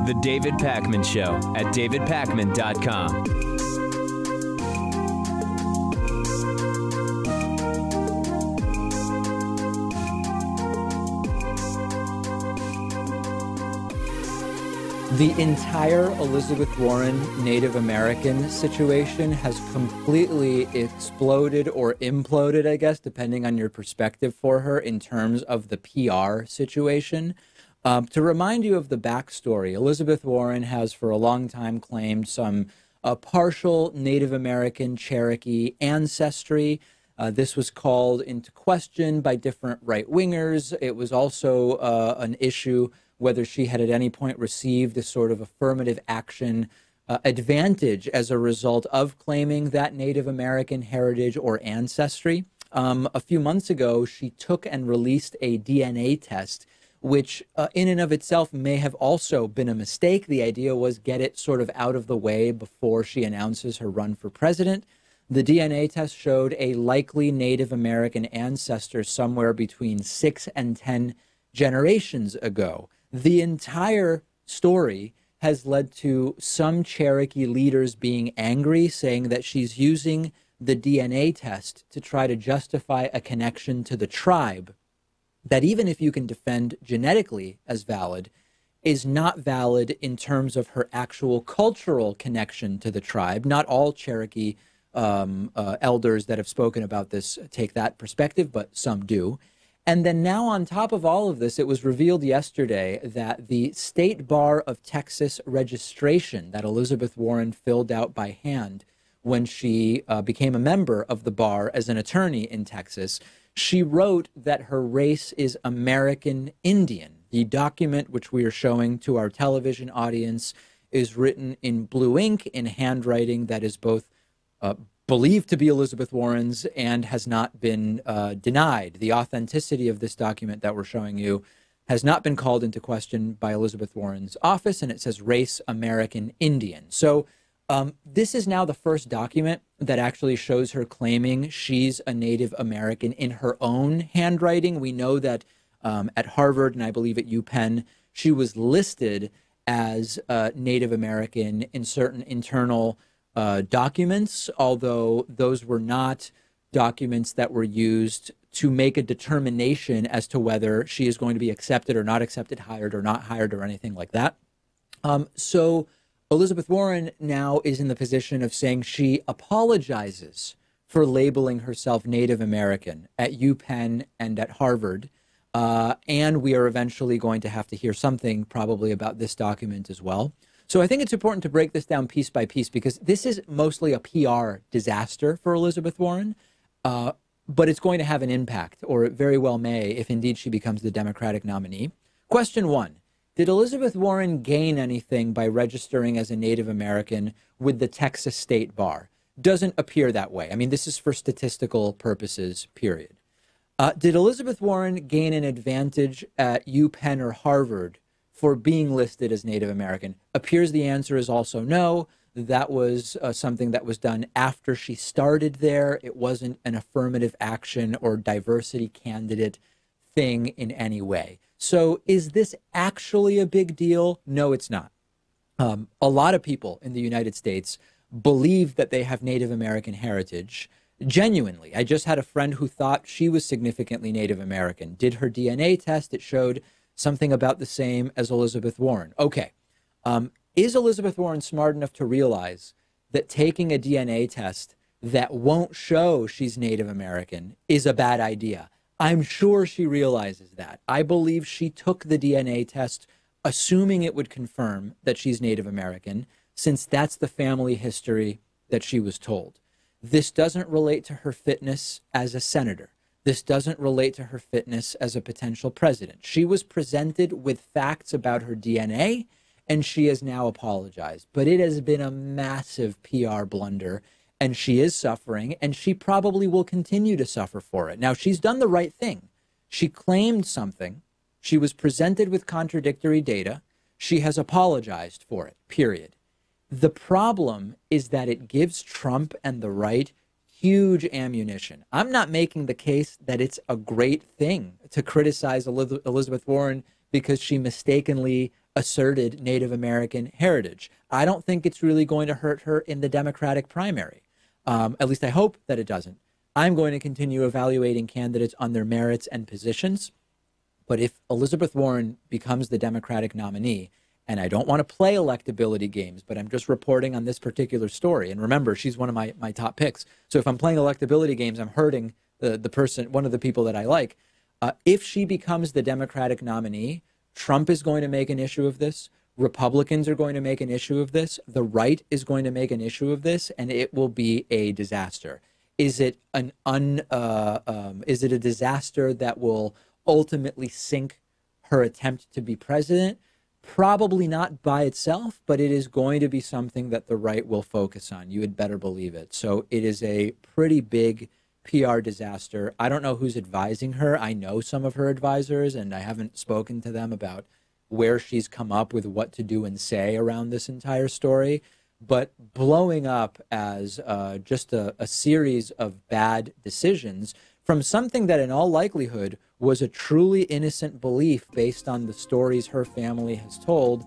The David Pakman Show at davidpakman.com. The entire Elizabeth Warren Native American situation has completely exploded or imploded, I guess, depending on your perspective for her in terms of the PR situation. To remind you of the backstory, Elizabeth Warren has for a long time claimed some partial Native American Cherokee ancestry. This was called into question by different right-wingers. It was also an issue whether she had at any point received a sort of affirmative action advantage as a result of claiming that Native American heritage or ancestry. A few months ago, she took and released a DNA test, which in and of itself may have also been a mistake. The idea was get it sort of out of the way before she announces her run for president. The DNA test showed a likely Native American ancestor somewhere between 6 and 10 generations ago. The entire story has led to some Cherokee leaders being angry, saying that she's using the DNA test to try to justify a connection to the tribe that, even if you can defend genetically as valid, is not valid in terms of her actual cultural connection to the tribe. Not all Cherokee elders that have spoken about this take that perspective, but some do. And then now, on top of all of this, it was revealed yesterday that the State Bar of Texas registration that Elizabeth Warren filled out by hand when she became a member of the bar as an attorney in Texas, she wrote that her race is American Indian. The document, which we are showing to our television audience, is written in blue ink in handwriting that is both believed to be Elizabeth Warren's and has not been denied. The authenticity of this document that we're showing you has not been called into question by Elizabeth Warren's office, and it says race American Indian. So this is now the first document that actually shows her claiming she's a Native American in her own handwriting. We know that at Harvard and I believe at UPenn, she was listed as Native American in certain internal documents, although those were not documents that were used to make a determination as to whether she is going to be accepted or not accepted, hired or not hired, or anything like that. So Elizabeth Warren now is in the position of saying she apologizes for labeling herself Native American at UPenn and at Harvard. And we are eventually going to have to hear something probably about this document as well. So I think it's important to break this down piece by piece because this is mostly a PR disaster for Elizabeth Warren, but it's going to have an impact, or it very well may, if indeed she becomes the Democratic nominee. Question one, did Elizabeth Warren gain anything by registering as a Native American with the Texas State Bar? Doesn't appear that way. I mean, this is for statistical purposes, period. Did Elizabeth Warren gain an advantage at UPenn or Harvard for being listed as Native American? Appears the answer is also no. That was something that was done after she started there. It wasn't an affirmative action or diversity candidate thing in any way. So is this actually a big deal? No, it's not. A lot of people in the United States believe that they have Native American heritage. Genuinely, I just had a friend who thought she was significantly Native American, did her DNA test. It showed something about the same as Elizabeth Warren. Okay. Is Elizabeth Warren smart enough to realize that taking a DNA test that won't show she's Native American is a bad idea? I'm sure she realizes that. I believe she took the DNA test assuming it would confirm that she's Native American, since that's the family history that she was told. This doesn't relate to her fitness as a senator. This doesn't relate to her fitness as a potential president. She was presented with facts about her DNA, and she has now apologized. But it has been a massive PR blunder, and she is suffering, and she probably will continue to suffer for it. Now, she's done the right thing. She claimed something. She was presented with contradictory data. She has apologized for it, period. The problem is that it gives Trump and the right huge ammunition. I'm not making the case that it's a great thing to criticize Elizabeth Warren because she mistakenly asserted Native American heritage. I don't think it's really going to hurt her in the Democratic primary. At least I hope that it doesn't. I'm going to continue evaluating candidates on their merits and positions. But if Elizabeth Warren becomes the Democratic nominee, and I don't want to play electability games, but I'm just reporting on this particular story. And remember, she's one of my top picks. So if I'm playing electability games, I'm hurting the person, one of the people that I like. If she becomes the Democratic nominee, Trump is going to make an issue of this. Republicans are going to make an issue of this. The right is going to make an issue of this, and it will be a disaster. Is it is it a disaster that will ultimately sink her attempt to be president? Probably not by itself, but it is going to be something that the right will focus on. You had better believe it. So it is a pretty big PR disaster. I don't know who's advising her. I know some of her advisors, and I haven't spoken to them about where she's come up with what to do and say around this entire story. But blowing up as just a series of bad decisions from something that in all likelihood was a truly innocent belief based on the stories her family has told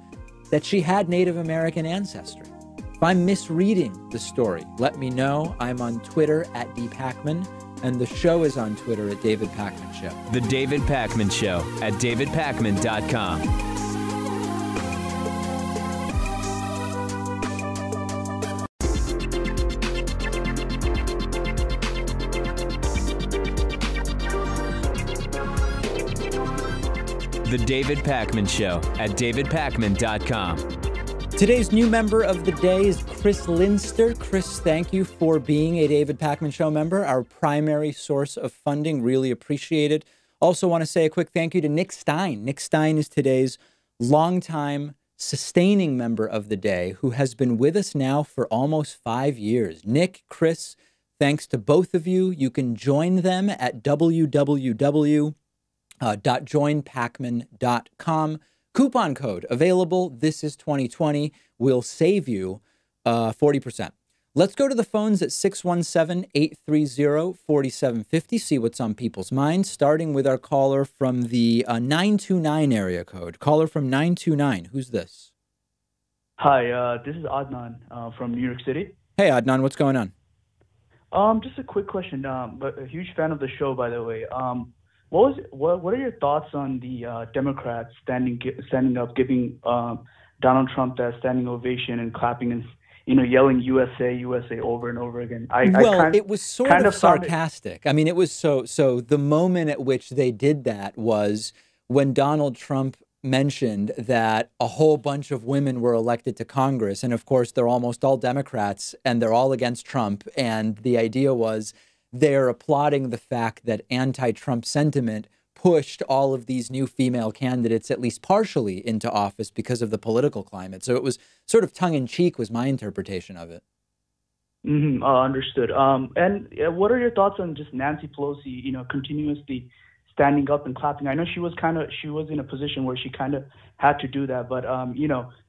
that she had Native American ancestry. If I'm misreading the story, let me know. I'm on Twitter at @dpakman, and the show is on Twitter at David Pakman Show. The David Pakman Show at davidpakman.com. The David Pakman Show at davidpakman.com. Today's new member of the day is Chris Linster. Chris, thank you for being a David Pakman Show member, our primary source of funding. Really appreciate it. Also want to say a quick thank you to Nick Stein. Nick Stein is today's longtime sustaining member of the day who has been with us now for almost 5 years. Nick, Chris, thanks to both of you. You can join them at www.joinpakman.com. Coupon code available. This is 2020 will save you 40%. Let's go to the phones at 617-830-4750. See what's on people's minds, starting with our caller from the 929 area code. Caller from 929. Who's this? Hi, this is Adnan from New York City. Hey, Adnan, what's going on? Just a quick question. But a huge fan of the show, by the way. What are your thoughts on the Democrats standing up, giving Donald Trump that standing ovation and clapping and yelling USA, USA over and over again? It was sort of sarcastic. I mean, it was so the moment at which they did that was when Donald Trump mentioned that a whole bunch of women were elected to Congress. And of course, they're almost all Democrats and they're all against Trump. And the idea was they're applauding the fact that anti-Trump sentiment pushed all of these new female candidates, at least partially, into office because of the political climate. So it was sort of tongue-in-cheek was my interpretation of it. Understood. And what are your thoughts on just Nancy Pelosi, continuously standing up and clapping? I know she was in a position where she kind of had to do that, but,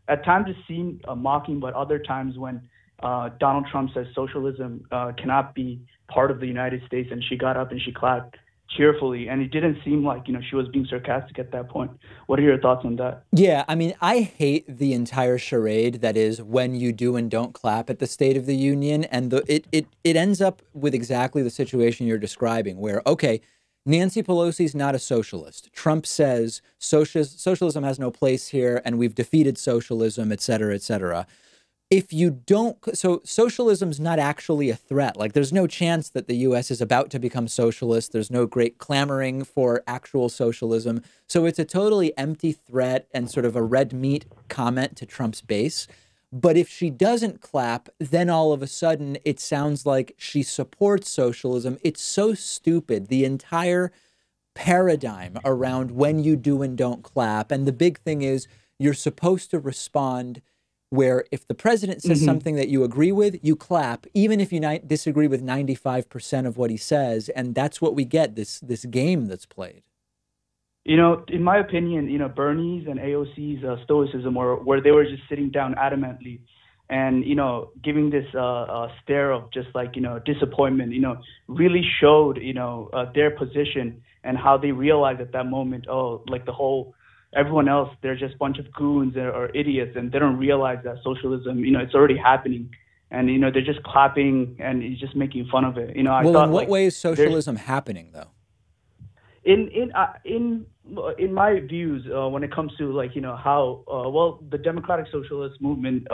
at times it seemed mocking, but other times when Donald Trump says socialism cannot be part of the United States, and she got up and she clapped cheerfully, and it didn't seem like she was being sarcastic at that point. What are your thoughts on that? Yeah, I mean, I hate the entire charade that is when you do and don't clap at the State of the Union, and it ends up with exactly the situation you're describing, where okay, Nancy Pelosi's not a socialist. Trump says socialism has no place here, and we've defeated socialism, et cetera, et cetera. If you don't, so socialism's not actually a threat. Like there's no chance that the U.S. is about to become socialist. There's no great clamoring for actual socialism. So it's a totally empty threat and sort of a red meat comment to Trump's base. But if she doesn't clap, then all of a sudden it sounds like she supports socialism. It's so stupid. The entire paradigm around when you do and don't clap. And the big thing is you're supposed to respond where if the president says something that you agree with, you clap, even if you disagree with 95% of what he says. And that's what we get, this game that's played. In my opinion, Bernie's and AOC's stoicism, where they were just sitting down adamantly and giving this stare of just like disappointment, really showed their position and how they realized at that moment, oh, like everyone else, they're just a bunch of goons or idiots, and they don't realize that socialism, it's already happening, and they're just clapping and just making fun of it. I Well, thought, in what like, way is socialism happening, though? In my views, when it comes to like how well the democratic socialist movement,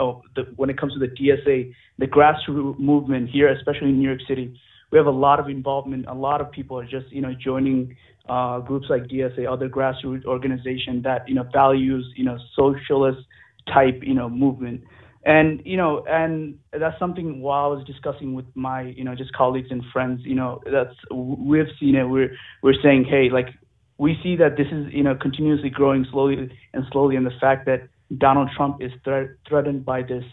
when it comes to the DSA, the grassroots movement here, especially in New York City, we have a lot of involvement. A lot of people are just joining groups like DSA, other grassroots organization that values socialist type movement. And and that's something while I was discussing with my just colleagues and friends, we've seen it. We're saying, hey, like, we see that this is continuously growing slowly, and the fact that Donald Trump is threatened by this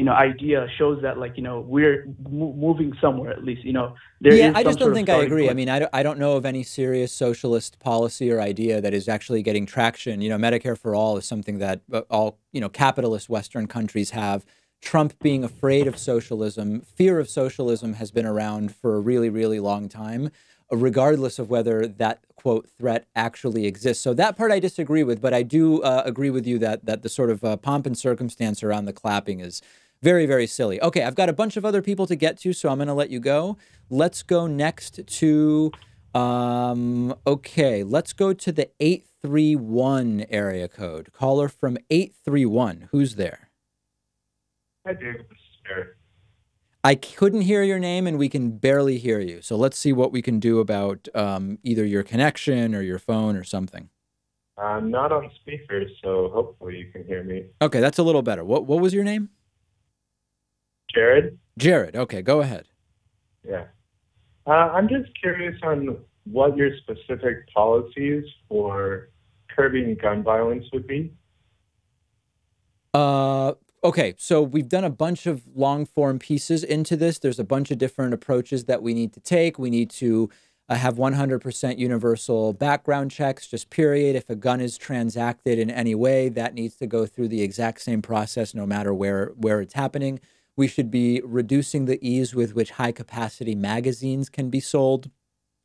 idea shows that, like, we're moving somewhere, at least. Yeah, I just don't think I agree. I mean, I don't know of any serious socialist policy or idea that is actually getting traction. Medicare for all is something that all capitalist Western countries have. Trump being afraid of socialism, fear of socialism has been around for a really, really long time, regardless of whether that, quote, threat actually exists. So that part I disagree with, but I do agree with you that the sort of pomp and circumstance around the clapping is very, very silly. Okay, I've got a bunch of other people to get to, so I'm going to let you go. Let's go next to, okay, let's go to the 831 area code. Caller from 831. Who's there? Hi, David. This is Barry. I couldn't hear your name, and we can barely hear you. So let's see what we can do about either your connection or your phone or something. I'm not on speaker, so hopefully you can hear me. Okay, that's a little better. What was your name? Jared? Jared. Okay, go ahead. Yeah. I'm just curious on what your specific policies for curbing gun violence would be. Okay, so we've done a bunch of long-form pieces into this. There's a bunch of different approaches that we need to take. We need to have 100% universal background checks, just period. If a gun is transacted in any way, that needs to go through the exact same process no matter where it's happening. We should be reducing the ease with which high-capacity magazines can be sold.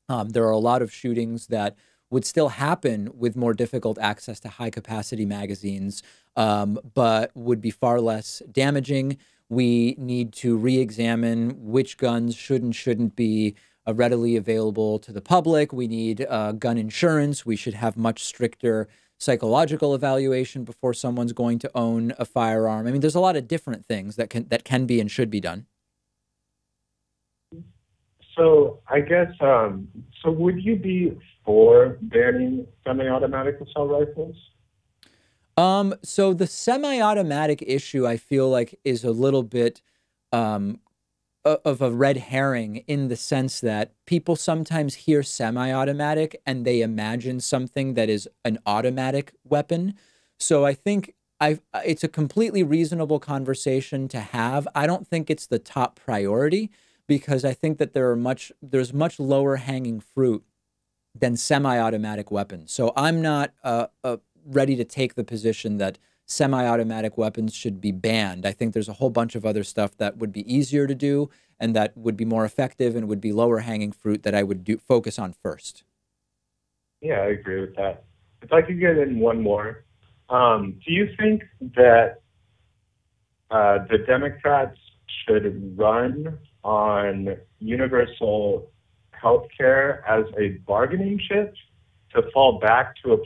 There are a lot of shootings that would still happen with more difficult access to high-capacity magazines, but would be far less damaging. We need to re-examine which guns should and shouldn't be readily available to the public. We need gun insurance. We should have much stricter psychological evaluation before someone's going to own a firearm. I mean, there's a lot of different things that can be and should be done. So I guess, so would you be for banning semi-automatic assault rifles? So the semi-automatic issue, I feel like, is a little bit of a red herring in the sense that people sometimes hear semi-automatic and they imagine something that is an automatic weapon. So I think it's a completely reasonable conversation to have. I don't think it's the top priority because I think that there's much lower hanging fruit than semi-automatic weapons. So I'm not ready to take the position that semi-automatic weapons should be banned. I think there's a whole bunch of other stuff that would be easier to do and that would be more effective and would be lower hanging fruit that I would focus on first. Yeah, I agree with that. If I could get in one more, do you think that the Democrats should run on universal health care as a bargaining chip to fall back to a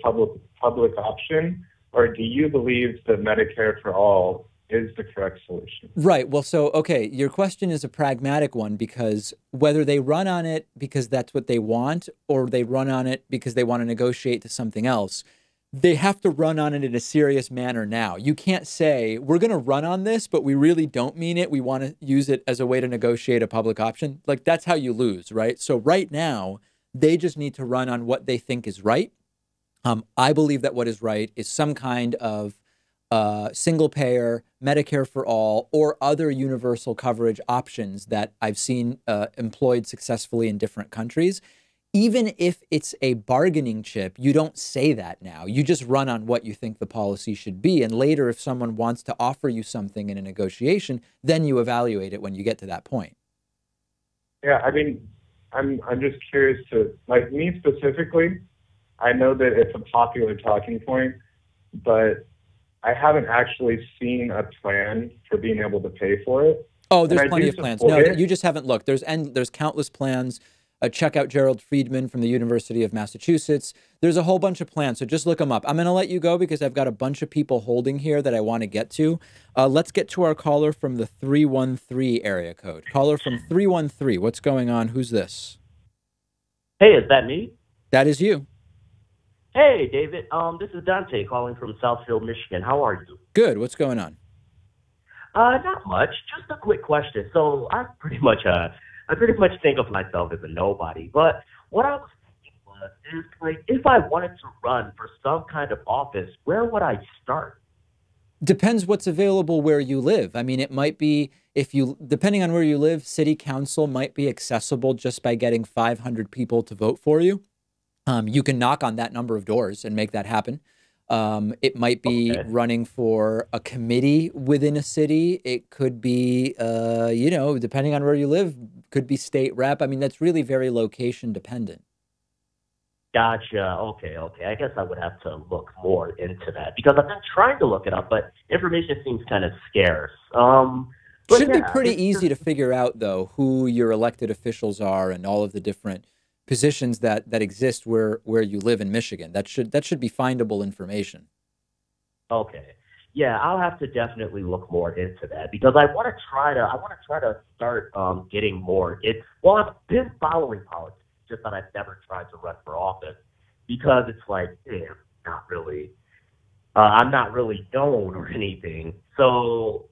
public option? Or do you believe that Medicare for all is the correct solution? Right. Well, so, okay, your question is a pragmatic one because whether they run on it because that's what they want or they run on it because they want to negotiate to something else, they have to run on it in a serious manner now. You can't say, we're going to run on this, but we really don't mean it. We want to use it as a way to negotiate a public option. Like, that's how you lose, right? So right now, they just need to run on what they think is right. I believe that what is right is some kind of single payer, Medicare for all, or other universal coverage options that I've seen employed successfully in different countries. even if it's a bargaining chip, you don't say that now. You just run on what you think the policy should be. And later, if someone wants to offer you something in a negotiation, then you evaluate it when you get to that point. Yeah, I mean, I'm just curious to, like, me specifically, I know that it's a popular talking point, but I haven't actually seen a plan for being able to pay for it. Oh, there's plenty of plans. No, you just haven't looked. There's countless plans. Check out Gerald Friedman from the University of Massachusetts. There's a whole bunch of plans, so just look them up. I'm going to let you go because I've got a bunch of people holding here that I want to get to. Let's get to our caller from the 313 area code. Caller from 313, what's going on? Who's this? Hey, is that me? That is you. Hey, David. This is Dante calling from Southfield, Michigan. How are you? Good. What's going on? Not much. Just a quick question. So I pretty much think of myself as a nobody. But what I was thinking was, like, if I wanted to run for some kind of office, where would I start? Depends what's available where you live. I mean, it might be, depending on where you live, city council might be accessible just by getting 500 people to vote for you. You can knock on that number of doors and make that happen. It might be running for a committee within a city. It could be, depending on where you live, could be state rep. I mean, that's really very location dependent. Gotcha. Okay. I guess I would have to look more into that because I've been trying to look it up, but information seems kind of scarce. Should be pretty easy to figure out, though, who your elected officials are and all of the different positions that exist where you live in Michigan. That should be findable information. Okay. Yeah, I'll have to definitely look more into that because I want to try to start getting more. I've been following politics, just that I've never tried to run for office because it's like, I'm not really known or anything. So,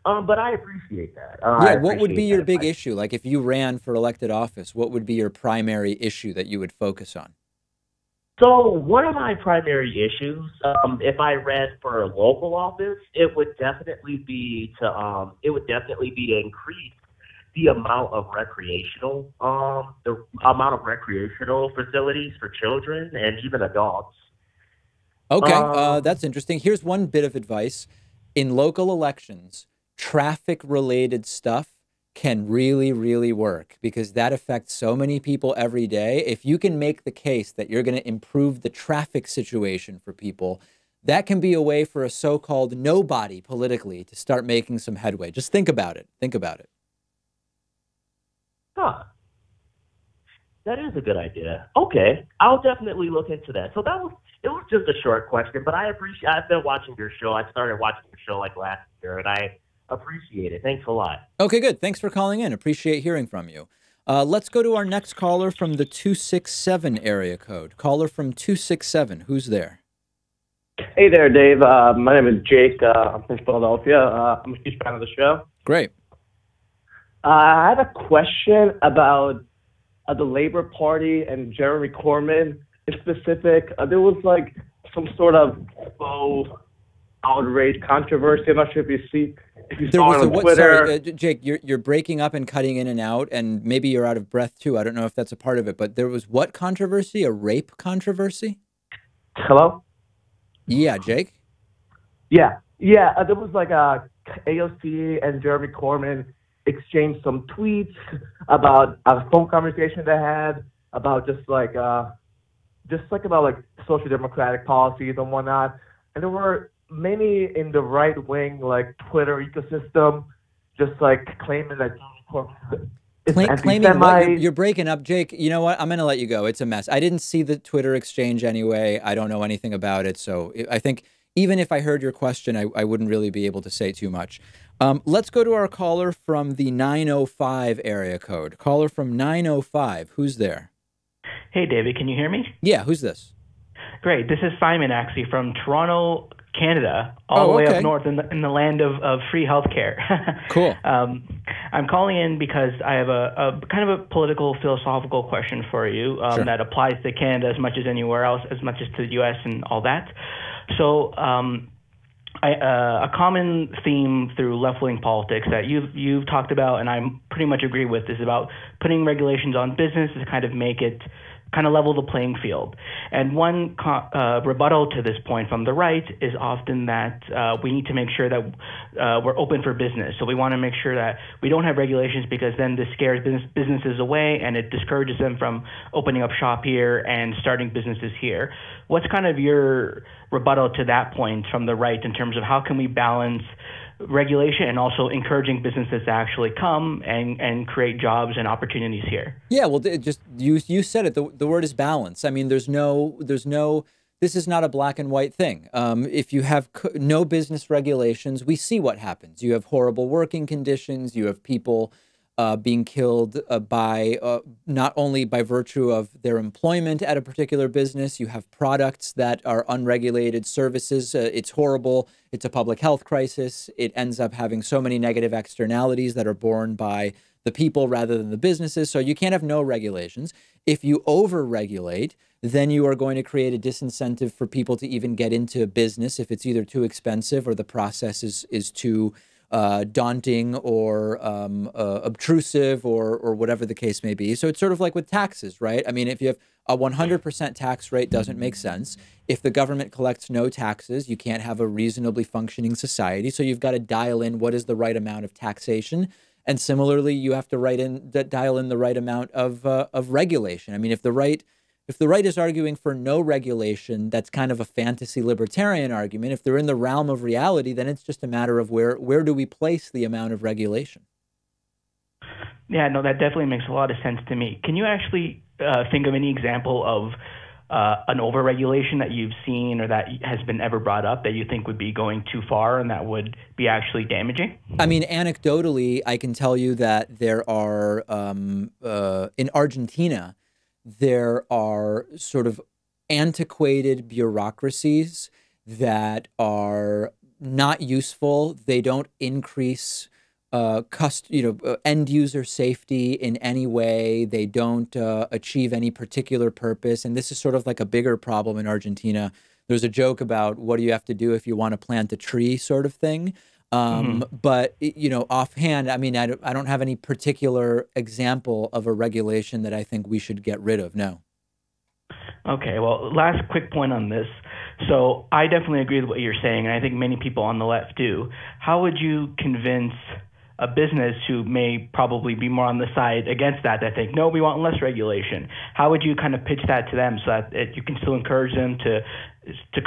but I appreciate that. What would be your big issue? Like if you ran for elected office, what would be your primary issue that you would focus on? So one of my primary issues, if I ran for a local office, it would definitely be to increase the amount of recreational facilities for children and even adults. Okay, that's interesting. Here's one bit of advice. In local elections, traffic-related stuff can really, really work because that affects so many people every day. If you can make the case that you're going to improve the traffic situation for people, that can be a way for a so-called nobody politically to start making some headway. Just think about it. Think about it. Huh. That is a good idea. Okay. I'll definitely look into that. So it was just a short question, but I've been watching your show. I started watching your show like last year, and I appreciate it. Thanks a lot. Okay, good. Thanks for calling in. Appreciate hearing from you. Let's go to our next caller from the 267 area code. Caller from 267. Who's there? Hey there, Dave. My name is Jake. I'm from Philadelphia. I'm a huge fan of the show. Great. I have a question about the Labor Party and Jeremy Corbyn in specific. There was like some sort of faux outrage controversy. I'm not sure if you saw it on Twitter. Sorry, Jake, you're breaking up and cutting in and out, and maybe you're out of breath too. I don't know if that's a part of it, but there was what controversy? A rape controversy? Hello? Yeah, Jake? Yeah. There was like a AOC and Jeremy Corbyn exchanged some tweets about a phone conversation they had about about social democratic policies and whatnot. And there were many in the right wing, like Twitter ecosystem, just like claiming that claiming what? You're breaking up, Jake. You know what? I'm going to let you go. It's a mess. I didn't see the Twitter exchange anyway. I don't know anything about it. So I think even if I heard your question, I wouldn't really be able to say too much. Let's go to our caller from the 905 area code. Caller from 905. Who's there? Hey, David. Can you hear me? Yeah. Who's this? Great. This is Simon, actually, from Toronto, Canada, all the way up north in the land of free healthcare. Cool. I'm calling in because I have a kind of a political philosophical question for you Sure. that applies to Canada as much as anywhere else, as much as to the U.S. and all that. So a common theme through left-wing politics that you've talked about, and I pretty much agree with, is about putting regulations on business to kind of make it kind of level the playing field. And one rebuttal to this point from the right is often that we need to make sure that we're open for business. So we want to make sure that we don't have regulations because then this scares businesses away and it discourages them from opening up shop here and starting businesses here. What's kind of your rebuttal to that point from the right in terms of how can we balance regulation and also encouraging businesses to actually come and create jobs and opportunities here? Yeah, well, just you said it. The word is balance. I mean, there's no. This is not a black and white thing. If you have no business regulations, we see what happens. You have horrible working conditions. You have people being killed by not only by virtue of their employment at a particular business. You have products that are unregulated, services. It's horrible. It's a public health crisis. It ends up having so many negative externalities that are borne by the people rather than the businesses. So you can't have no regulations. If you over-regulate, then you are going to create a disincentive for people to even get into business if it's either too expensive or the process is too daunting or obtrusive or whatever the case may be. So it's sort of like with taxes, right? I mean, if you have a 100% tax rate, doesn't make sense. If the government collects no taxes, you can't have a reasonably functioning society. So you've got to dial in what is the right amount of taxation. And similarly, you have to dial in the right amount of regulation. I mean, if the right is arguing for no regulation, that's kind of a fantasy libertarian argument. If they're in the realm of reality, then it's just a matter of where do we place the amount of regulation? Yeah, no, that definitely makes a lot of sense to me. Can you actually think of any example of an overregulation that you've seen or that has been ever brought up that you think would be going too far and that would be actually damaging? I mean, anecdotally, I can tell you that there are, in Argentina, there are sort of antiquated bureaucracies that are not useful. They don't increase end user safety in any way. They don't achieve any particular purpose. And this is sort of like a bigger problem in Argentina. There's a joke about what do you have to do if you want to plant a tree sort of thing. But, offhand, I mean, I don't have any particular example of a regulation that I think we should get rid of. No. Okay, well, last quick point on this. So I definitely agree with what you're saying, and I think many people on the left do. How would you convince a business who may probably be more on the side against that think, no, we want less regulation? How would you kind of pitch that to them so that you can still encourage them to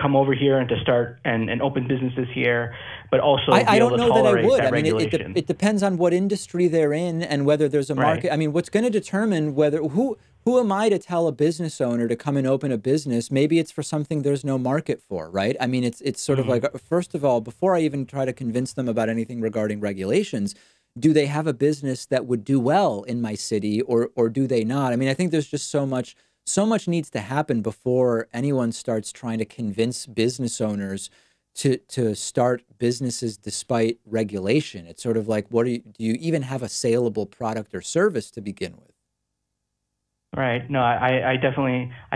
come over here and to start and open businesses here, but also I don't know that I would. I mean, regulation? It depends on what industry they're in and whether there's a market. Right. I mean, what's going to determine who am I to tell a business owner to come and open a business? Maybe it's for something there's no market for, right? I mean, it's sort of like, first of all, before I even try to convince them about anything regarding regulations, do they have a business that would do well in my city or do they not? I mean, I think there's just so much needs to happen before anyone starts trying to convince business owners to start businesses despite regulation. It's sort of like, do you even have a saleable product or service to begin with? Right. No, I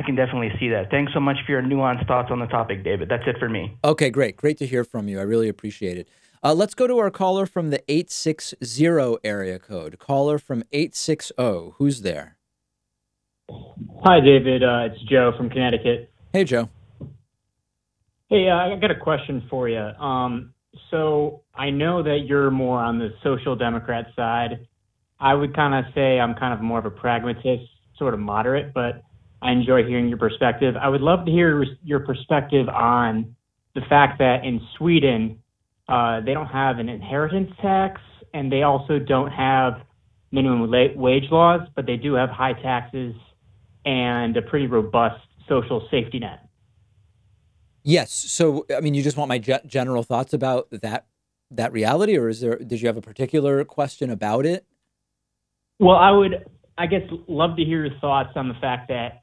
can definitely see that. Thanks so much for your nuanced thoughts on the topic, David. That's it for me. Okay, great. Great to hear from you. I really appreciate it. Let's go to our caller from the 860 area code. Caller from 860. Who's there? Hi, David. It's Joe from Connecticut. Hey, Joe. Hey, I got a question for you. So I know that you're more on the social democrat side. I would kind of say I'm kind of more of a pragmatist, sort of moderate, but I enjoy hearing your perspective. I would love to hear your perspective on the fact that in Sweden, they don't have an inheritance tax, and they also don't have minimum wage laws, but they do have high taxes and a pretty robust social safety net. Yes. So, I mean, you just want my general thoughts about that reality, or did you have a particular question about it? Well, I would, I guess, love to hear your thoughts on the fact that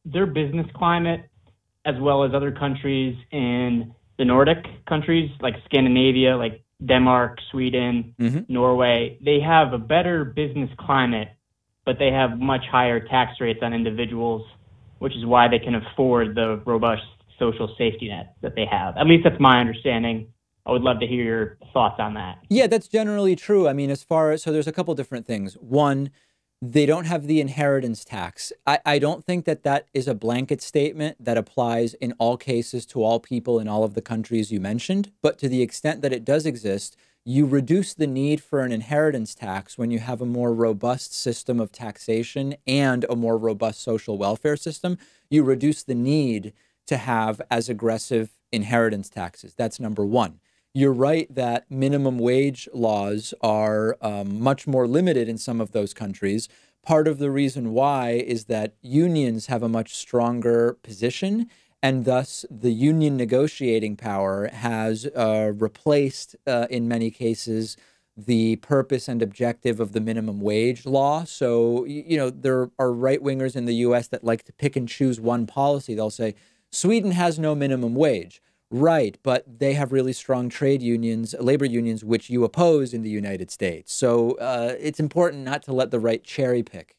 their business climate, as well as other countries in the Nordic countries, like Scandinavia, like Denmark, Sweden, Norway, they have a better business climate, but they have much higher tax rates on individuals, which is why they can afford the robust social safety net that they have. At least that's my understanding. I would love to hear your thoughts on that. Yeah, that's generally true. I mean, as far as, so there's a couple different things. One, they don't have the inheritance tax. I don't think that that is a blanket statement that applies in all cases to all people in all of the countries you mentioned. But to the extent that it does exist, you reduce the need for an inheritance tax when you have a more robust system of taxation and a more robust social welfare system. You reduce the need to have as aggressive inheritance taxes. That's number one. You're right that minimum wage laws are much more limited in some of those countries. Part of the reason why is that unions have a much stronger position, and thus the union negotiating power has replaced, in many cases, the purpose and objective of the minimum wage law. So, you know, there are right-wingers in the U.S. that like to pick and choose one policy. They'll say, Sweden has no minimum wage. Right, but they have really strong trade unions, labor unions, which you oppose in the United States. So it's important not to let the right cherry pick.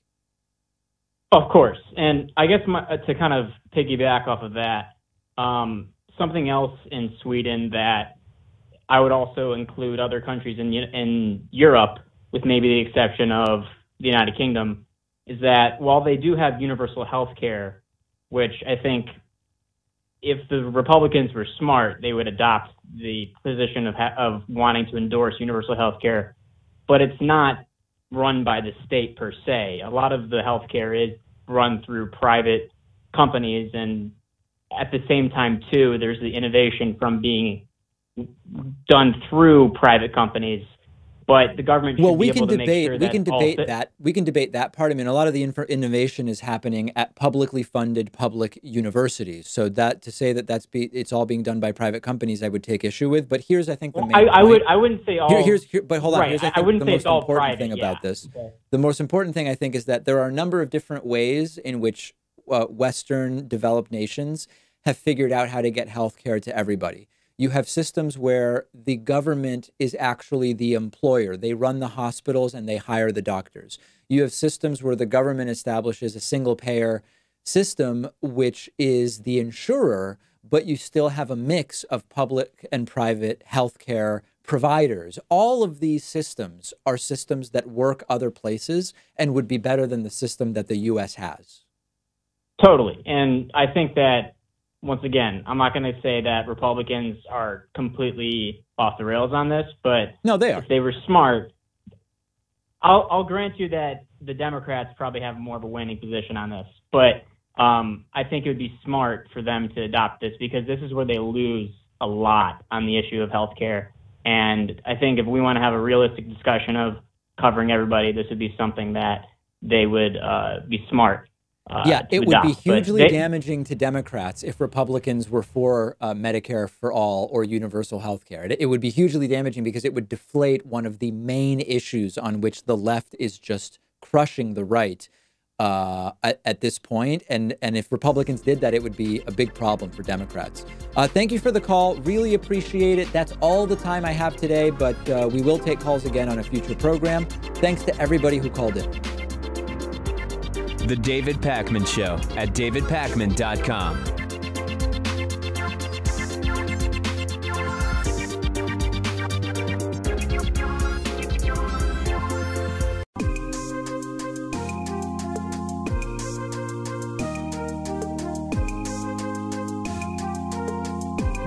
Of course. And I guess to kind of piggyback off of that, something else in Sweden that I would also include other countries in Europe, with maybe the exception of the United Kingdom, is that while they do have universal health care, which I think if the Republicans were smart, they would adopt the position of wanting to endorse universal health care, but it's not run by the state per se. A lot of the health care is run through private companies, and at the same time, too, there's the innovation from being done through private companies. But the government should be able to make sure that we can debate that part. I mean, a lot of the innovation is happening at publicly funded public universities. So that to say that it's all being done by private companies, I would take issue with. But here's, I think, the main point. I wouldn't say all. But hold on. Right, here's, I think, the most important thing about this. Okay. The most important thing, I think, is that there are a number of different ways in which Western developed nations have figured out how to get health care to everybody. You have systems where the government is actually the employer. They run the hospitals and they hire the doctors. You have systems where the government establishes a single payer system, which is the insurer, but you still have a mix of public and private healthcare providers. All of these systems are systems that work other places and would be better than the system that the U.S. has. Totally. And I think that, once again, I'm not going to say that Republicans are completely off the rails on this, but no, they are. If they were smart, I'll grant you that the Democrats probably have more of a winning position on this, but I think it would be smart for them to adopt this, because this is where they lose a lot on the issue of healthcare. And I think if we want to have a realistic discussion of covering everybody, this would be something that they would be smart. It would be hugely damaging to Democrats if Republicans were for Medicare for all or universal health care. It would be hugely damaging because it would deflate one of the main issues on which the left is just crushing the right at this point. And if Republicans did that, it would be a big problem for Democrats. Thank you for the call. Really appreciate it. That's all the time I have today, but we will take calls again on a future program. Thanks to everybody who called in. The David Pakman Show at davidpakman.com.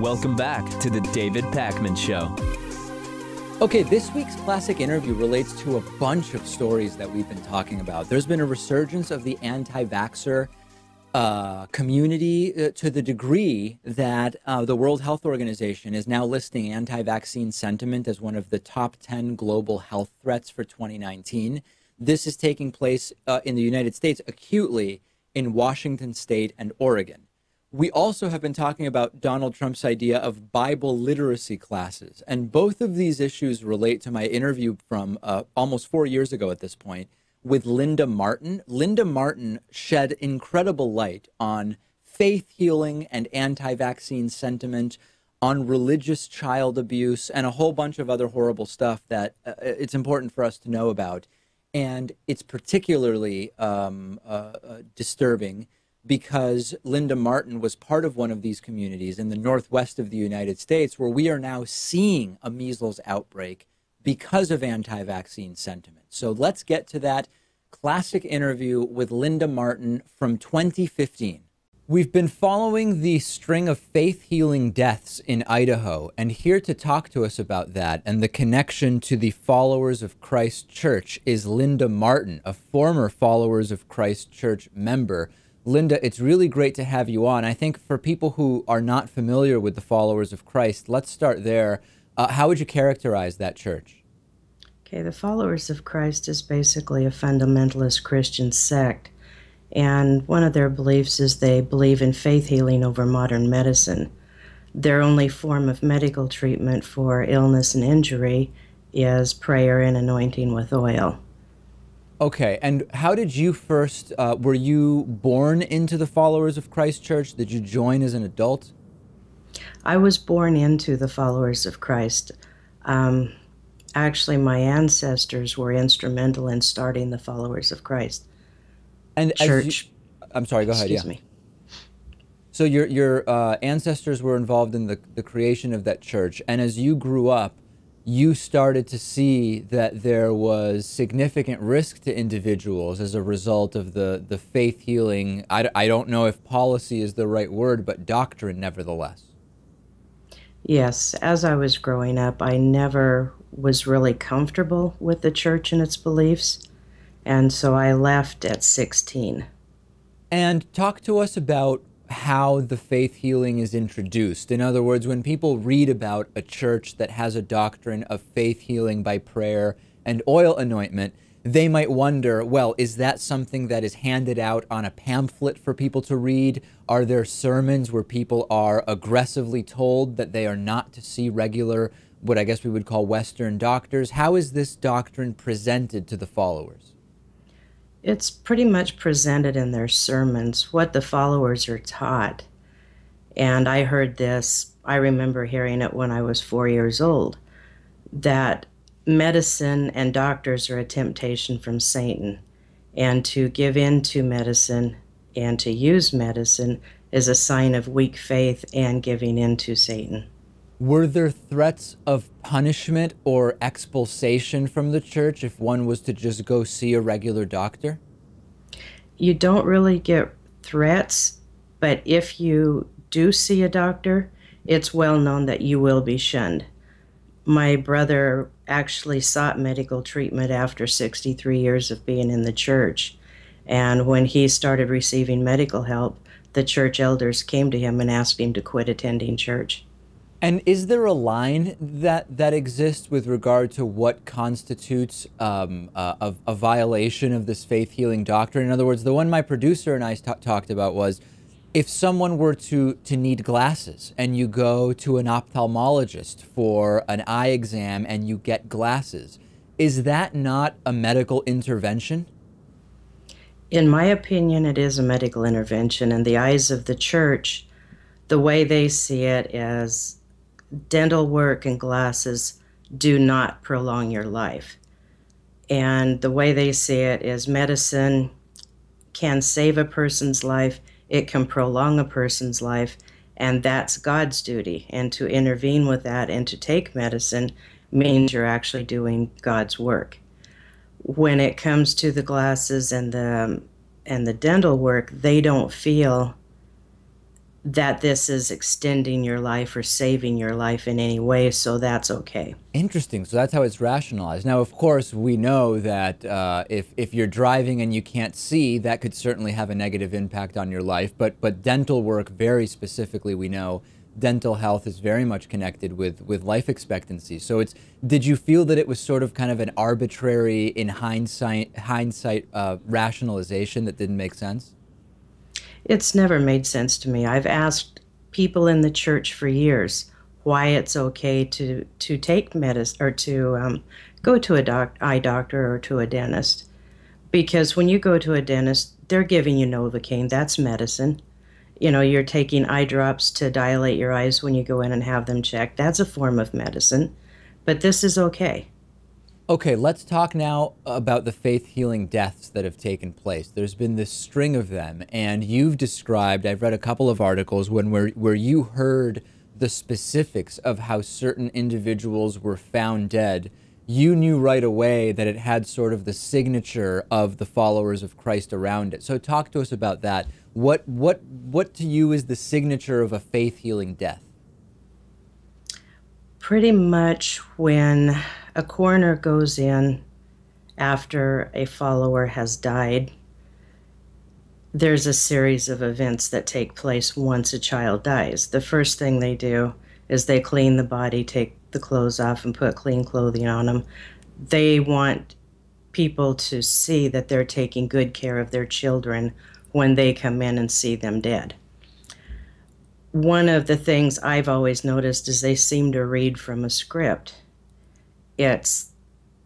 Welcome back to the David Pakman Show. Okay, this week's classic interview relates to a bunch of stories that we've been talking about. There's been a resurgence of the anti-vaxxer community to the degree that the World Health Organization is now listing anti-vaccine sentiment as one of the top 10 global health threats for 2019. This is taking place in the United States acutely in Washington State and Oregon. We also have been talking about Donald Trump's idea of Bible literacy classes, and both of these issues relate to my interview from almost 4 years ago at this point with Linda Martin. Linda Martin shed incredible light on faith healing and anti-vaccine sentiment, on religious child abuse, and a whole bunch of other horrible stuff that it's important for us to know about. And it's particularly disturbing because Linda Martin was part of one of these communities in the northwest of the United States where we are now seeing a measles outbreak because of anti-vaccine sentiment. So let's get to that classic interview with Linda Martin from 2015. We've been following the string of faith-healing deaths in Idaho, and here to talk to us about that and the connection to the Followers of Christ Church is Linda Martin, a former Followers of Christ Church member. Linda, it's really great to have you on. I think for people who are not familiar with the Followers of Christ, let's start there. How would you characterize that church? Okay, the Followers of Christ is basically a fundamentalist Christian sect. And one of their beliefs is they believe in faith healing over modern medicine. Their only form of medical treatment for illness and injury is prayer and anointing with oil. Okay, and how did you first, were you born into the Followers of Christ Church? Did you join as an adult? I was born into the Followers of Christ. Actually, my ancestors were instrumental in starting the Followers of Christ. And Church. I'm sorry, go ahead. Excuse me. So your ancestors were involved in the creation of that church, and as you grew up, you started to see that there was significant risk to individuals as a result of the faith healing. I don't know if policy is the right word, but doctrine nevertheless. Yes, as I was growing up, I never was really comfortable with the church and its beliefs. And so I left at 16. And talk to us about how the faith healing is introduced. In other words, when people read about a church that has a doctrine of faith healing by prayer and oil anointment, they might wonder, well, is that something that is handed out on a pamphlet for people to read? Are there sermons where people are aggressively told that they are not to see regular, what I guess we would call Western doctors? How is this doctrine presented to the followers? It's pretty much presented in their sermons, what the followers are taught. And I heard this, I remember hearing it when I was 4 years old, that medicine and doctors are a temptation from Satan. And to give in to medicine and to use medicine is a sign of weak faith and giving in to Satan. Were there threats of punishment or expulsion from the church if one was to just go see a regular doctor? You don't really get threats, but if you do see a doctor, it's well known that you will be shunned. My brother actually sought medical treatment after 63 years of being in the church. And when he started receiving medical help, the church elders came to him and asked him to quit attending church. And is there a line that exists with regard to what constitutes a violation of this faith healing doctrine? In other words, the one my producer and I talked about was, if someone were to need glasses and you go to an ophthalmologist for an eye exam and you get glasses, is that not a medical intervention? In my opinion, it is a medical intervention. In the eyes of the church, the way they see it is dental work and glasses do not prolong your life. And the way they see it is medicine can save a person's life, it can prolong a person's life, and that's God's duty. And to intervene with that and to take medicine means you're actually doing God's work. When it comes to the glasses and the dental work, they don't feel that this is extending your life or saving your life in any way, so that's okay. Interesting. So that's how it's rationalized. Now, of course, we know that if you're driving and you can't see, that could certainly have a negative impact on your life. But dental work, very specifically, we know dental health is very much connected with life expectancy. So did you feel that it was sort of kind of an arbitrary, in hindsight rationalization that didn't make sense? It's never made sense to me. I've asked people in the church for years why it's okay to take medicine or to go to eye doctor or to a dentist. Because when you go to a dentist, they're giving you Novocaine. That's medicine. You know, you're taking eye drops to dilate your eyes when you go in and have them checked. That's a form of medicine. But this is okay. Okay, let's talk now about the faith-healing deaths that have taken place. There's been this string of them, and you've described, I've read a couple of articles where you heard the specifics of how certain individuals were found dead. You knew right away that it had sort of the signature of the followers of Christ around it. So talk to us about that. What to you is the signature of a faith-healing death? Pretty much when a coroner goes in after a follower has died, there's a series of events that take place once a child dies. The first thing they do is they clean the body, take the clothes off, and put clean clothing on them. They want people to see that they're taking good care of their children when they come in and see them dead. One of the things I've always noticed is they seem to read from a script. It's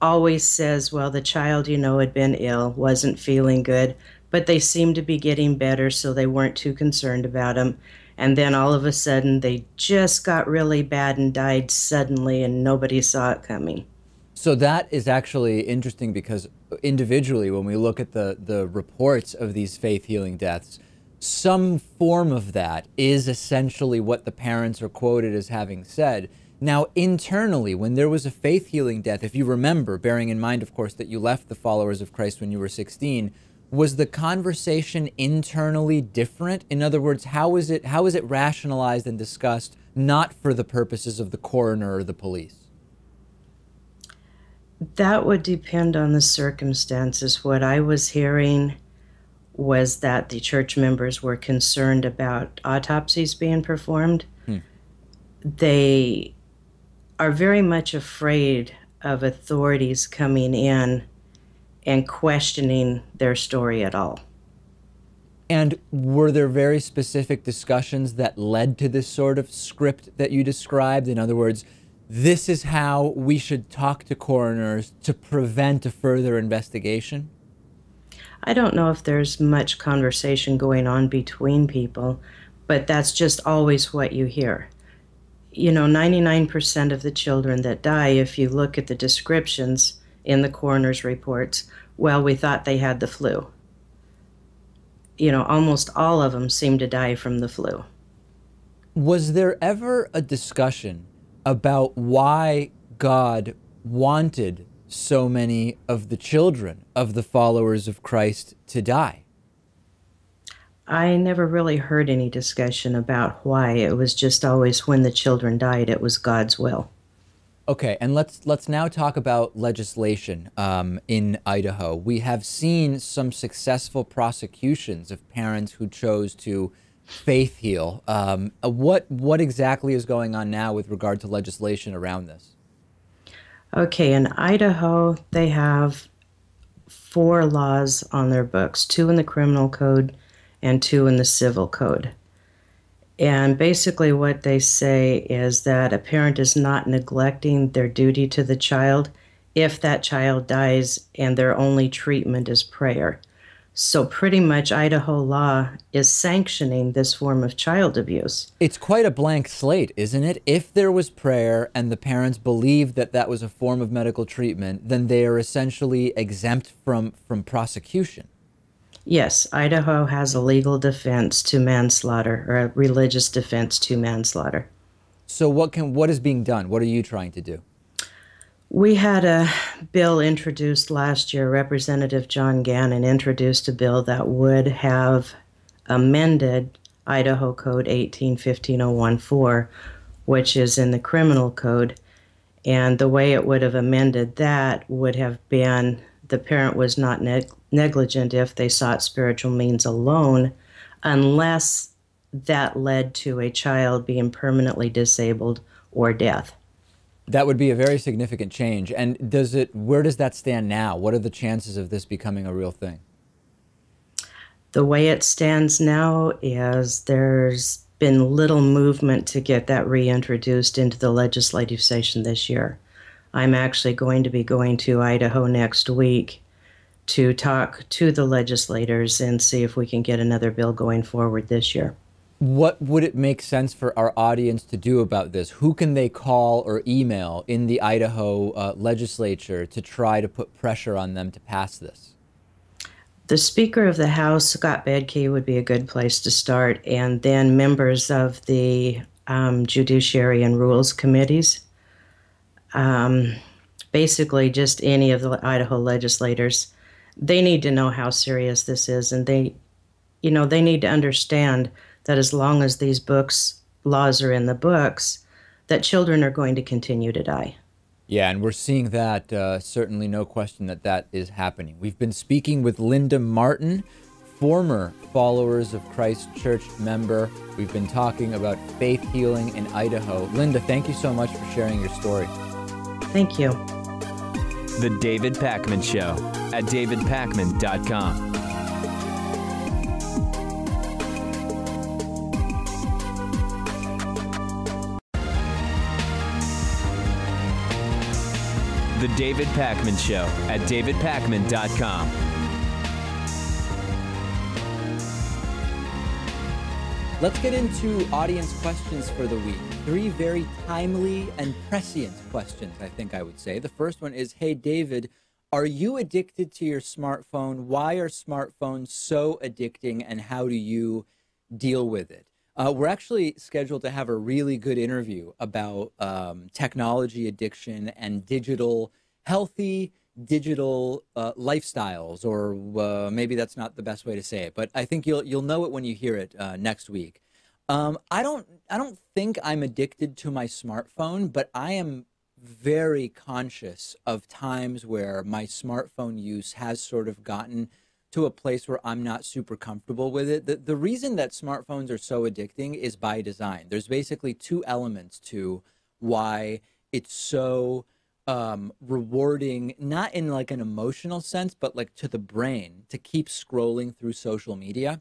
always says, well, the child, had been ill, wasn't feeling good, but they seemed to be getting better, so they weren't too concerned about him. And then all of a sudden, they just got really bad and died suddenly, and nobody saw it coming. So that is actually interesting because individually, when we look at the reports of these faith-healing deaths, some form of that is essentially what the parents are quoted as having said. Now, internally, when there was a faith-healing death, if you remember, bearing in mind, of course, that you left the followers of Christ when you were 16, was the conversation internally different? In other words, how is it rationalized and discussed, not for the purposes of the coroner or the police? That would depend on the circumstances. What I was hearing was that the church members were concerned about autopsies being performed. They are very much afraid of authorities coming in and questioning their story at all. And were there very specific discussions that led to this sort of script that you described? In other words, this is how we should talk to coroners to prevent a further investigation? I don't know if there's much conversation going on between people, but that's just always what you hear. 99% of the children that die, if you look at the descriptions in the coroner's reports, well, we thought they had the flu. Almost all of them seem to die from the flu. Was there ever a discussion about why God wanted so many of the children of the followers of Christ to die? I never really heard any discussion about why. It was just always when the children died, it was God's will. Okay, and let's now talk about legislation in Idaho. We have seen some successful prosecutions of parents who chose to faith heal. What exactly is going on now with regard to legislation around this? Okay, in Idaho, they have 4 laws on their books, 2 in the criminal code and 2 in the civil code. And basically what they say is that a parent is not neglecting their duty to the child if that child dies and their only treatment is prayer. So pretty much Idaho law is sanctioning this form of child abuse. It's quite a blank slate, isn't it? If there was prayer and the parents believed that that was a form of medical treatment, then they are essentially exempt from prosecution. Yes, Idaho has a legal defense to manslaughter, or a religious defense to manslaughter. So what is being done? What are you trying to do? We had a bill introduced last year. Representative John Gannon introduced a bill that would have amended Idaho Code 18-15014, which is in the criminal code. And the way it would have amended that would have been the parent was not negligent if they sought spiritual means alone, unless that led to a child being permanently disabled or death. That would be a very significant change. And where does that stand now? What are the chances of this becoming a real thing? The way it stands now is there's been little movement to get that reintroduced into the legislative session this year. I'm actually going to be going to Idaho next week to talk to the legislators and see if we can get another bill going forward this year. What would it make sense for our audience to do about this? Who can they call or email in the Idaho legislature to try to put pressure on them to pass this? The Speaker of the House, Scott Bedke, would be a good place to start, and then members of the Judiciary and Rules Committees. Basically, just any of the Idaho legislators. They need to know how serious this is, and they need to understand that as long as these laws are in the books, that children are going to continue to die. Yeah, and we're seeing that, certainly no question that that is happening. We've been speaking with Linda Martin, former Followers of Christ Church member. We've been talking about faith healing in Idaho. Linda, thank you so much for sharing your story. Thank you. The David Pakman Show at davidpakman.com. The David Pakman Show at davidpakman.com. Let's get into audience questions for the week. 3 very timely and prescient questions, I think I would say. The first one is, hey, David, are you addicted to your smartphone? Why are smartphones so addicting, and how do you deal with it? We're actually scheduled to have a really good interview about technology addiction and healthy digital lifestyles, or maybe that's not the best way to say it, but I think you'll know it when you hear it next week. I don't think I'm addicted to my smartphone, but I am very conscious of times where my smartphone use has sort of gotten to a place where I'm not super comfortable with it. The reason that smartphones are so addicting is by design. There's basically 2 elements to why it's so rewarding, not in like an emotional sense, but like to the brain, to keep scrolling through social media.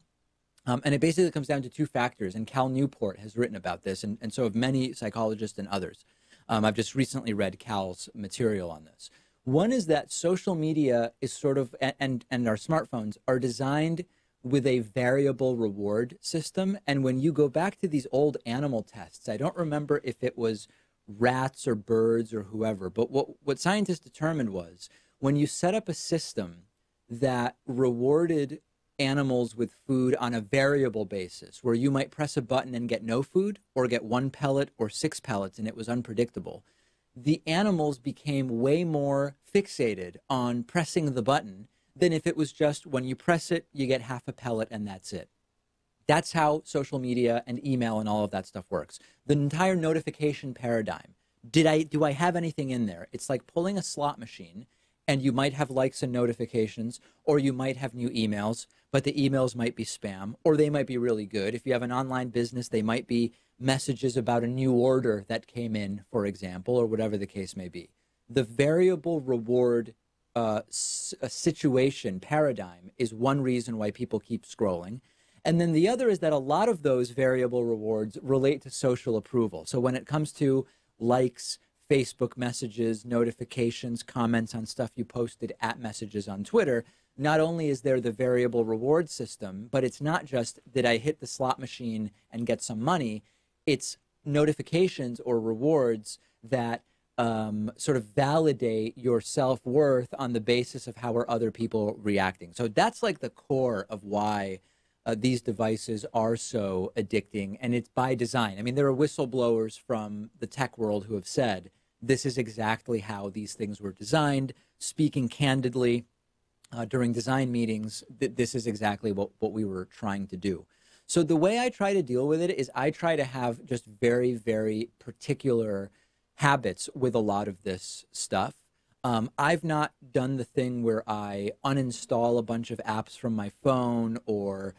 And it basically comes down to 2 factors, and Cal Newport has written about this, and so have many psychologists and others. I've just recently read Cal's material on this. One is that social media is sort of, and our smartphones are designed with a variable reward system. And when you go back to these old animal tests, I don't remember if it was rats or birds or whoever, but what scientists determined was when you set up a system that rewarded animals with food on a variable basis, where you might press a button and get no food, or get 1 pellet or 6 pellets, and it was unpredictable, the animals became way more fixated on pressing the button than if it was just when you press it, you get half a pellet and that's it. That's how social media and email and all of that stuff works. The entire notification paradigm. Do I have anything in there? It's like pulling a slot machine, and you might have likes and notifications, or you might have new emails, but the emails might be spam, or they might be really good. If you have an online business, they might be messages about a new order that came in, for example, or whatever the case may be. The variable reward situation paradigm is one reason why people keep scrolling. And then the other is that a lot of those variable rewards relate to social approval. So when it comes to likes, Facebook messages, notifications, comments on stuff you posted, at messages on Twitter, not only is there the variable reward system, but it's not just did I hit the slot machine and get some money. It's notifications or rewards that sort of validate your self-worth on the basis of how are other people reacting. So that's like the core of why these devices are so addicting, and it's by design. I mean, there are whistleblowers from the tech world who have said this is exactly how these things were designed. Speaking candidly during design meetings, this is exactly what we were trying to do. So the way I try to deal with it is I try to have just very, very particular habits with a lot of this stuff. I've not done the thing where I uninstall a bunch of apps from my phone, or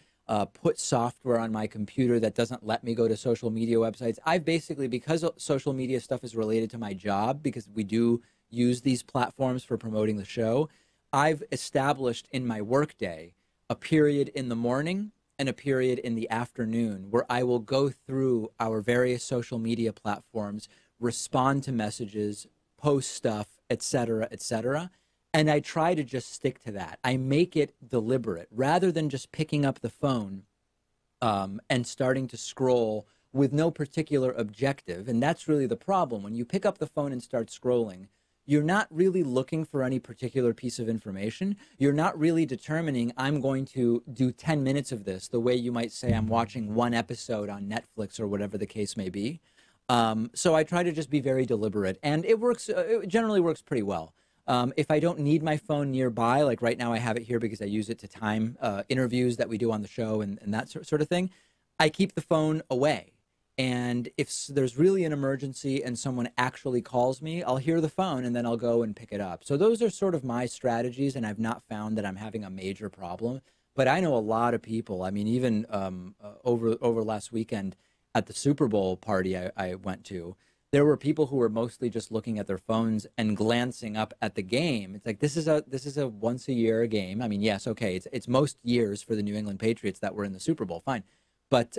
put software on my computer that doesn't let me go to social media websites. I've basically, because social media stuff is related to my job, because we do use these platforms for promoting the show, I've established in my workday a period in the morning and a period in the afternoon where I will go through our various social media platforms, respond to messages, post stuff, etc., etc. And I try to just stick to that. I make it deliberate rather than just picking up the phone and starting to scroll with no particular objective. And that's really the problem. When you pick up the phone and start scrolling, you're not really looking for any particular piece of information. You're not really determining, I'm going to do 10 minutes of this, the way you might say I'm watching one episode on Netflix or whatever the case may be. So I try to just be very deliberate, and it works. It generally works pretty well. If I don't need my phone nearby, like right now I have it here because I use it to time interviews that we do on the show and that sort of thing, I keep the phone away. And if there's really an emergency and someone actually calls me, I'll hear the phone and then I'll go and pick it up. So those are sort of my strategies, and I've not found that I'm having a major problem. But I know a lot of people. I mean, even over last weekend at the Super Bowl party I went to, there were people who were mostly just looking at their phones and glancing up at the game. It's like, this is a once a year game. I mean, yes, okay, it's most years for the New England Patriots that were in the Super Bowl, fine. But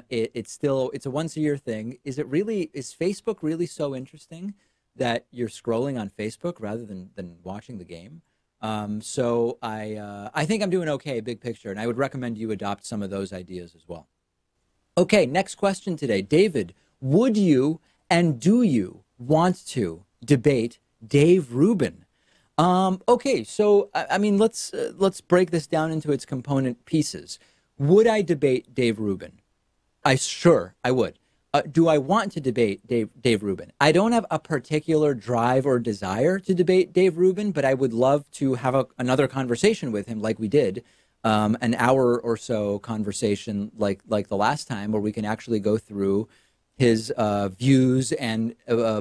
it's a once a year thing. Is Facebook really so interesting that you're scrolling on Facebook rather than watching the game? So I think I'm doing okay, big picture, and I would recommend you adopt some of those ideas as well. Okay, next question today. David, would you and do you want to debate Dave Rubin? Okay, so I mean, let's break this down into its component pieces. Would I debate Dave Rubin? Sure, I would. Do I want to debate Dave Rubin? I don't have a particular drive or desire to debate Dave Rubin, but I would love to have another conversation with him like we did, an hour or so conversation like the last time, where we can actually go through his views and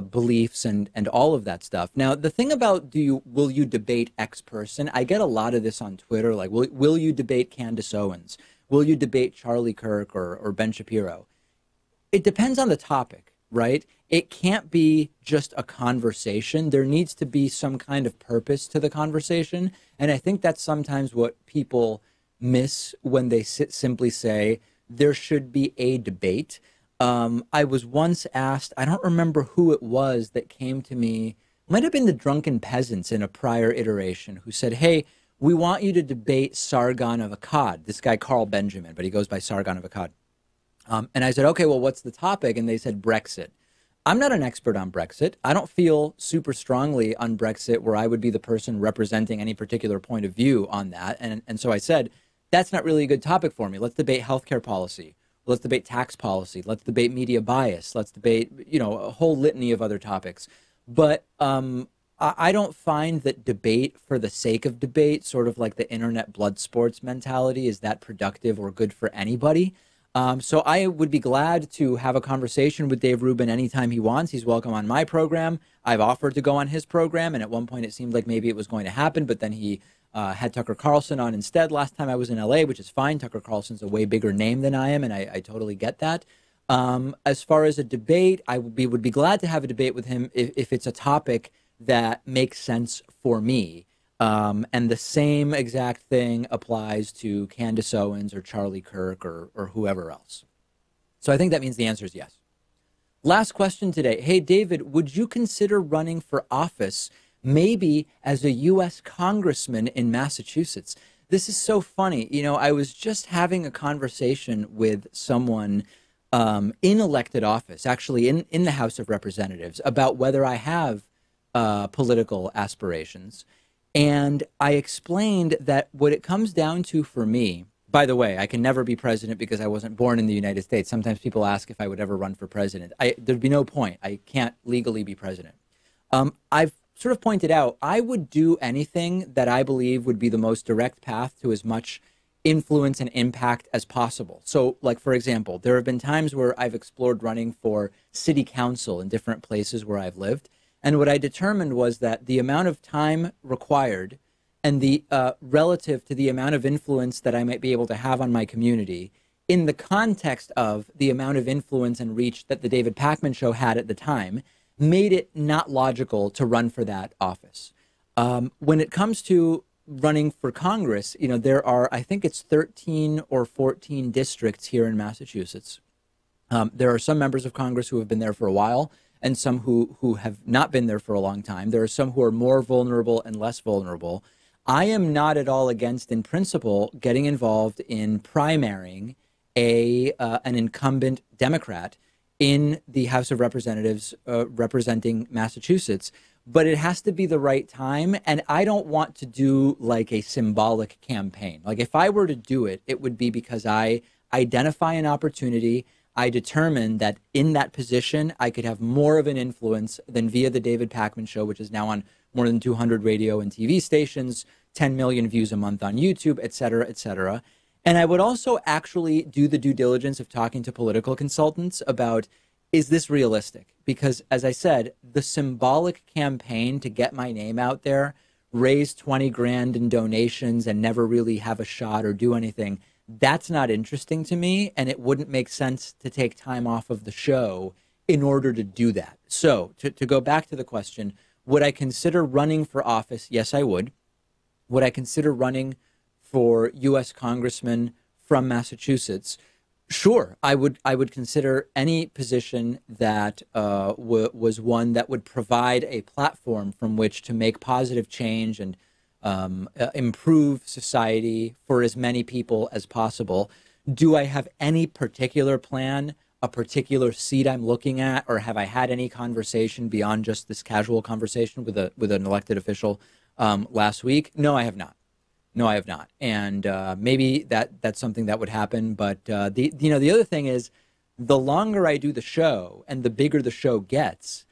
beliefs and all of that stuff. Now, the thing about will you debate X person? I get a lot of this on Twitter, like, will you debate Candace Owens? Will you debate Charlie Kirk or Ben Shapiro? It depends on the topic, right? It can't be just a conversation. There needs to be some kind of purpose to the conversation. And I think that's sometimes what people miss when they simply say there should be a debate. I was once asked, I don't remember who it was that came to me, might have been the Drunken Peasants in a prior iteration, who said, hey, we want you to debate Sargon of Akkad, this guy Carl Benjamin, but he goes by Sargon of Akkad. And I said, okay, well, what's the topic? And they said Brexit. I'm not an expert on Brexit. I don't feel super strongly on Brexit where I would be the person representing any particular point of view on that. And so I said, that's not really a good topic for me. Let's debate healthcare policy. Let's debate tax policy. Let's debate media bias. Let's debate, a whole litany of other topics. But I don't find that debate for the sake of debate, sort of like the internet blood sports mentality, is that productive or good for anybody. So I would be glad to have a conversation with Dave Rubin anytime he wants. He's welcome on my program. I've offered to go on his program, and at one point it seemed like maybe it was going to happen, but then he had Tucker Carlson on instead last time I was in LA, which is fine. Tucker Carlson's a way bigger name than I am, and I totally get that. As far as a debate, I would be glad to have a debate with him if it's a topic that makes sense for me. And the same exact thing applies to Candace Owens or Charlie Kirk or whoever else. So I think that means the answer is yes. Last question today. Hey, David, would you consider running for office, maybe as a U.S. congressman in Massachusetts? This is so funny. I was just having a conversation with someone in elected office, actually in the House of Representatives, about whether I have political aspirations. And I explained that what it comes down to for me, by the way, I can never be president because I wasn't born in the United States. Sometimes people ask if I would ever run for president. There'd be no point. I can't legally be president. I've sort of pointed out, I would do anything that I believe would be the most direct path to as much influence and impact as possible. So, like, for example, there have been times where I've explored running for city council in different places where I've lived. And what I determined was that the amount of time required and the relative to the amount of influence that I might be able to have on my community in the context of the amount of influence and reach that the David Pakman Show had at the time made it not logical to run for that office. When it comes to running for Congress, there are, I think it's 13 or 14 districts here in Massachusetts. There are some members of Congress who have been there for a while, and some who have not been there for a long time. There are some who are more vulnerable and less vulnerable. I am not at all against, in principle, getting involved in primarying an incumbent Democrat in the House of Representatives representing Massachusetts. But it has to be the right time. And I don't want to do like a symbolic campaign. Like if I were to do it, it would be because I identify an opportunity. I determine that in that position, I could have more of an influence than via the David Pakman Show, which is now on more than 200 radio and TV stations, 10 million views a month on YouTube, et cetera, et cetera. And I would also actually do the due diligence of talking to political consultants about, is this realistic? Because as I said, the symbolic campaign to get my name out there, raise 20 grand in donations and never really have a shot or do anything, that's not interesting to me, and it wouldn't make sense to take time off of the show in order to do that. So to go back to the question, would I consider running for office? Yes, I would. Would I consider running for U.S. congressman from Massachusetts? Sure, I would consider any position that was one that would provide a platform from which to make positive change and improve society for as many people as possible. Do I have any particular plan, a particular seat I'm looking at, or have I had any conversation beyond just this casual conversation with an elected official last week? No, I have not. No, I have not. And maybe that's something that would happen. But the other thing is, the longer I do the show and the bigger the show gets,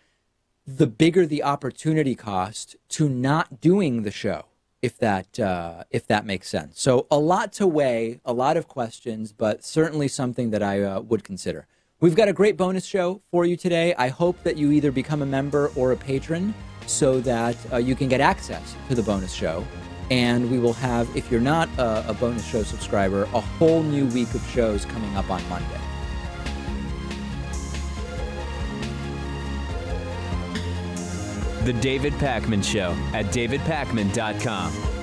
the bigger the opportunity cost to not doing the show, if that makes sense. So a lot to weigh, a lot of questions, but certainly something that I would consider. We've got a great bonus show for you today. I hope that you either become a member or a patron so that you can get access to the bonus show. And we will have, if you're not a bonus show subscriber, a whole new week of shows coming up on Monday. The David Pakman Show at davidpakman.com.